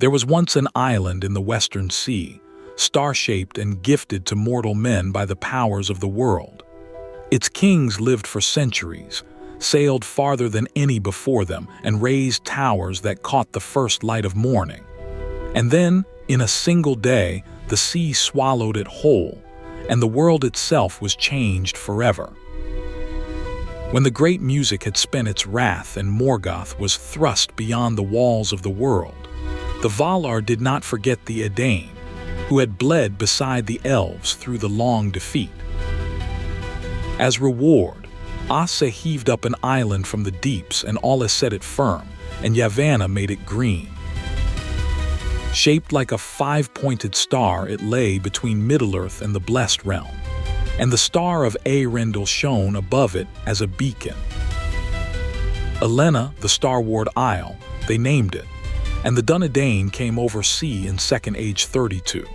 There was once an island in the Western Sea, star-shaped and gifted to mortal men by the powers of the world. Its kings lived for centuries, sailed farther than any before them, and raised towers that caught the first light of morning. And then, in a single day, the sea swallowed it whole, and the world itself was changed forever. When the great music had spent its wrath and Morgoth was thrust beyond the walls of the world, the Valar did not forget the Edain, who had bled beside the elves through the long defeat. As reward, Asa heaved up an island from the deeps, and Alla set it firm, and Yavanna made it green. Shaped like a five-pointed star, it lay between Middle-earth and the Blessed Realm, and the star of Eärendil shone above it as a beacon. Elena, the Starward Isle, they named it, and the Dunedain came over sea in Second Age 32.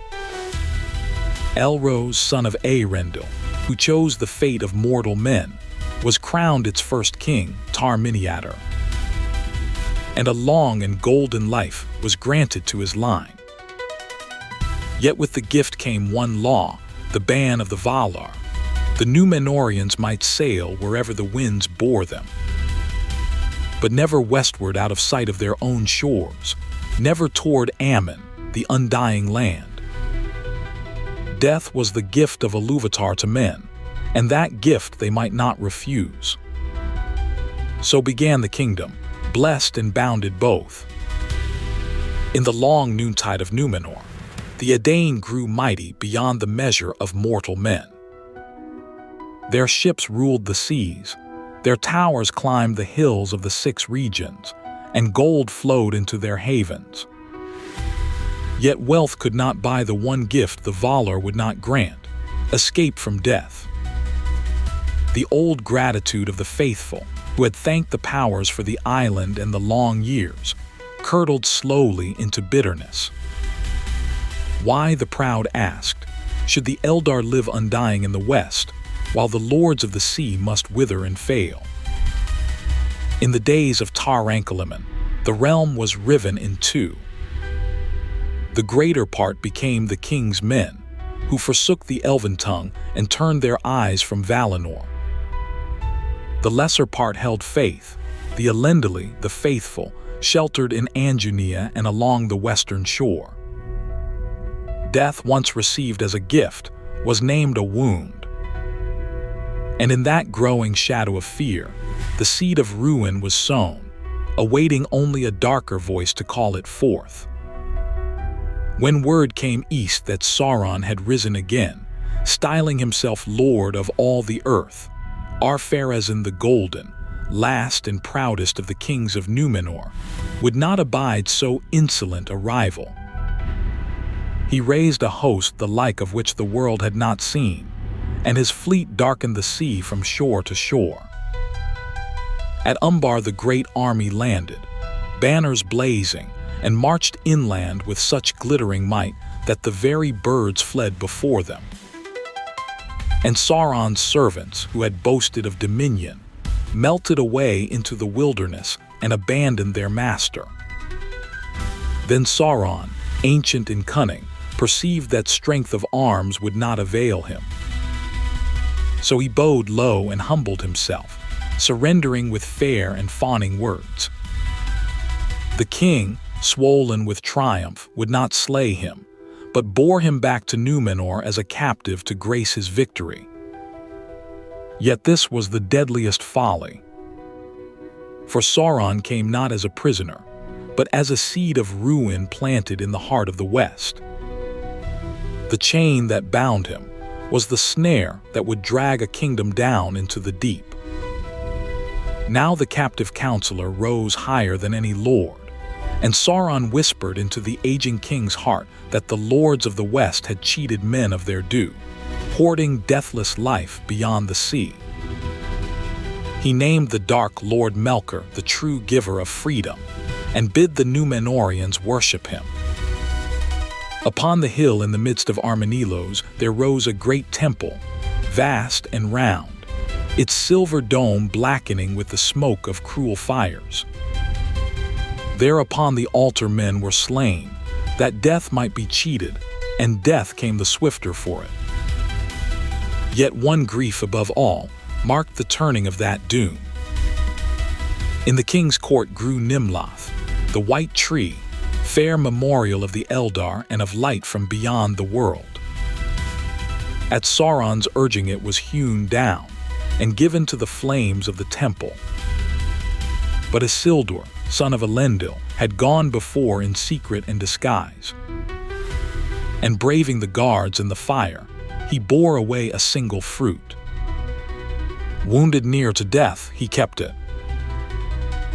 Elros, son of Eärendil, who chose the fate of mortal men, was crowned its first king, Tar-Miniadur. And a long and golden life was granted to his line. Yet with the gift came one law, the ban of the Valar. The Númenorians might sail wherever the winds bore them, but never westward out of sight of their own shores, never toward Ammon, the undying land. Death was the gift of Ilúvatar to men, and that gift they might not refuse. So began the kingdom, blessed and bounded both. In the long noontide of Numenor, the Edain grew mighty beyond the measure of mortal men. Their ships ruled the seas, their towers climbed the hills of the 6 regions, and gold flowed into their havens. Yet wealth could not buy the one gift the Valar would not grant, escape from death. The old gratitude of the faithful, who had thanked the powers for the island and the long years, curdled slowly into bitterness. Why, the proud asked, should the Eldar live undying in the west, while the lords of the sea must wither and fail? In the days of Tar-Ankalaman, the realm was riven in two. The greater part became the king's men, who forsook the elven tongue and turned their eyes from Valinor. The lesser part held faith, the Elendili, the faithful, sheltered in Anjunia and along the western shore. Death, once received as a gift, was named a wound. And in that growing shadow of fear, the seed of ruin was sown, awaiting only a darker voice to call it forth. When word came east that Sauron had risen again, styling himself Lord of all the earth, Ar-Pharazon the Golden, last and proudest of the kings of Numenor, would not abide so insolent a rival. He raised a host the like of which the world had not seen, and his fleet darkened the sea from shore to shore. At Umbar the great army landed, banners blazing, and marched inland with such glittering might that the very birds fled before them. And Sauron's servants, who had boasted of dominion, melted away into the wilderness and abandoned their master. Then Sauron, ancient and cunning, perceived that strength of arms would not avail him. So he bowed low and humbled himself, surrendering with fair and fawning words. The king, swollen with triumph, would not slay him, but bore him back to Numenor as a captive to grace his victory. Yet this was the deadliest folly. For Sauron came not as a prisoner, but as a seed of ruin planted in the heart of the West. The chain that bound him was the snare that would drag a kingdom down into the deep. Now the captive counselor rose higher than any lord, and Sauron whispered into the aging king's heart that the lords of the West had cheated men of their due, hoarding deathless life beyond the sea. He named the Dark Lord Melkor the true giver of freedom, and bid the Númenorians worship him. Upon the hill in the midst of Armanelos there rose a great temple, vast and round, its silver dome blackening with the smoke of cruel fires. There upon the altar men were slain, that death might be cheated, and death came the swifter for it. Yet one grief above all marked the turning of that doom. In the king's court grew Nimloth, the white tree, fair memorial of the Eldar and of light from beyond the world. At Sauron's urging it was hewn down and given to the flames of the temple. But Isildur, son of Elendil, had gone before in secret and disguise. And braving the guards and the fire, he bore away a single fruit. Wounded near to death, he kept it.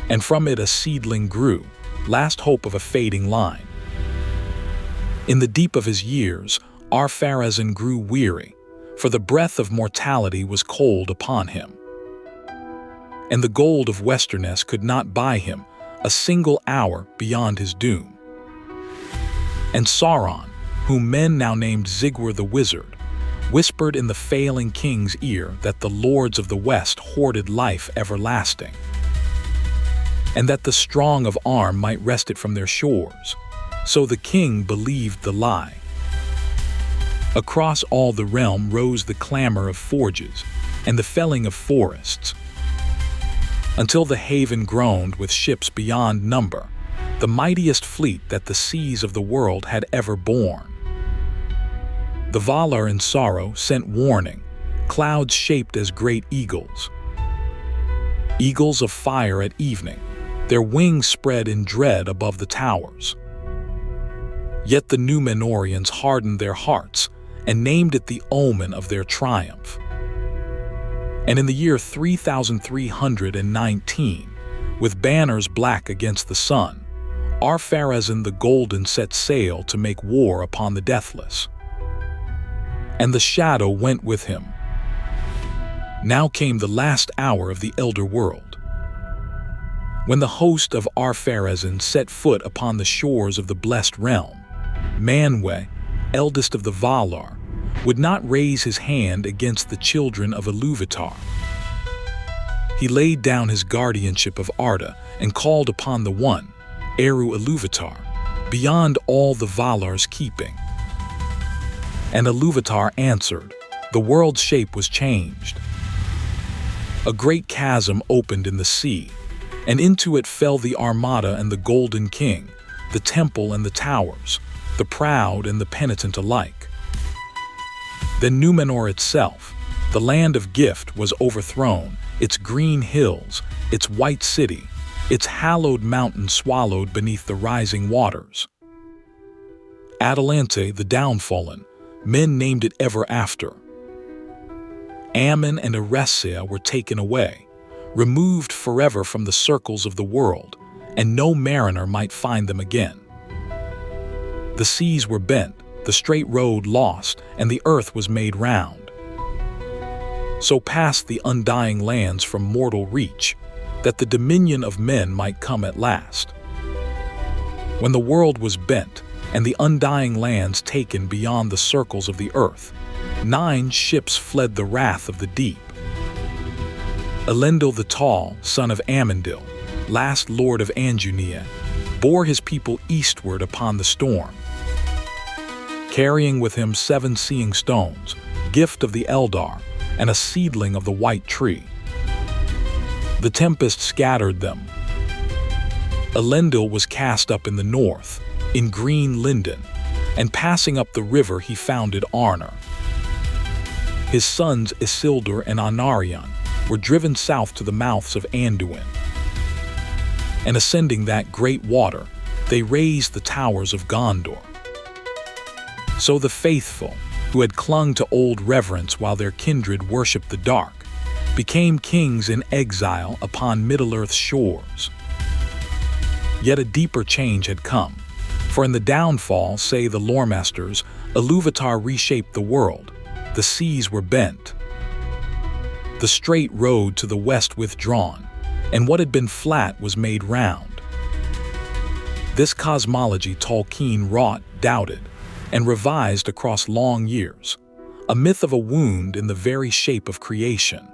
And from it a seedling grew, last hope of a fading line. In the deep of his years, Ar-Pharazon grew weary, for the breath of mortality was cold upon him. And the gold of Westernesse could not buy him a single hour beyond his doom. And Sauron, whom men now named Zigwar the Wizard, whispered in the failing king's ear that the lords of the West hoarded life everlasting, and that the strong of arm might wrest it from their shores. So the king believed the lie. Across all the realm rose the clamor of forges and the felling of forests, until the haven groaned with ships beyond number, the mightiest fleet that the seas of the world had ever borne. The Valar in sorrow sent warning, clouds shaped as great eagles. Eagles of fire at evening, their wings spread in dread above the towers. Yet the Númenorians hardened their hearts and named it the omen of their triumph. And in the year 3319, with banners black against the sun, Ar-Pharazon the Golden set sail to make war upon the deathless. And the shadow went with him. Now came the last hour of the Elder World, when the host of Ar-Pharazon set foot upon the shores of the blessed realm. Manwë, eldest of the Valar, would not raise his hand against the children of Ilúvatar. He laid down his guardianship of Arda and called upon the one, Eru Ilúvatar, beyond all the Valar's keeping. And Ilúvatar answered, the world's shape was changed. A great chasm opened in the sea, and into it fell the Armada and the Golden King, the temple and the towers, the proud and the penitent alike. Then Numenor itself, the land of gift, was overthrown, its green hills, its white city, its hallowed mountain swallowed beneath the rising waters. Atalante the downfallen, men named it ever after. Ammon and Eressia were taken away, removed forever from the circles of the world, and no mariner might find them again. The seas were bent, the straight road lost, and the earth was made round. So passed the undying lands from mortal reach, that the dominion of men might come at last. When the world was bent, and the undying lands taken beyond the circles of the earth, 9 ships fled the wrath of the deep. Elendil the Tall, son of Amandil, last lord of Anjunea, bore his people eastward upon the storm, carrying with him 7 seeing stones, gift of the Eldar, and a seedling of the white tree. The tempest scattered them. Elendil was cast up in the north, in green linden, and passing up the river he founded Arnor. His sons Isildur and Anarion were driven south to the mouths of Anduin. And ascending that great water, they razed the towers of Gondor. So the faithful, who had clung to old reverence while their kindred worshipped the dark, became kings in exile upon Middle-earth's shores. Yet a deeper change had come, for in the downfall, say the loremasters, Ilúvatar reshaped the world, the seas were bent, the straight road to the west withdrawn, and what had been flat was made round. This cosmology Tolkien wrought, doubted, and revised across long years, a myth of a wound in the very shape of creation,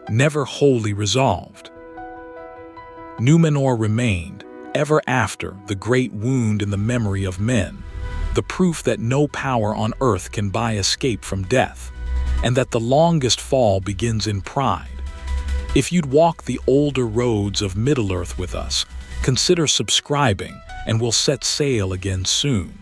never wholly resolved. Numenor remained, ever after the great wound in the memory of men, the proof that no power on earth can buy escape from death, and that the longest fall begins in pride. If you'd walk the older roads of Middle-earth with us, consider subscribing, and we'll set sail again soon.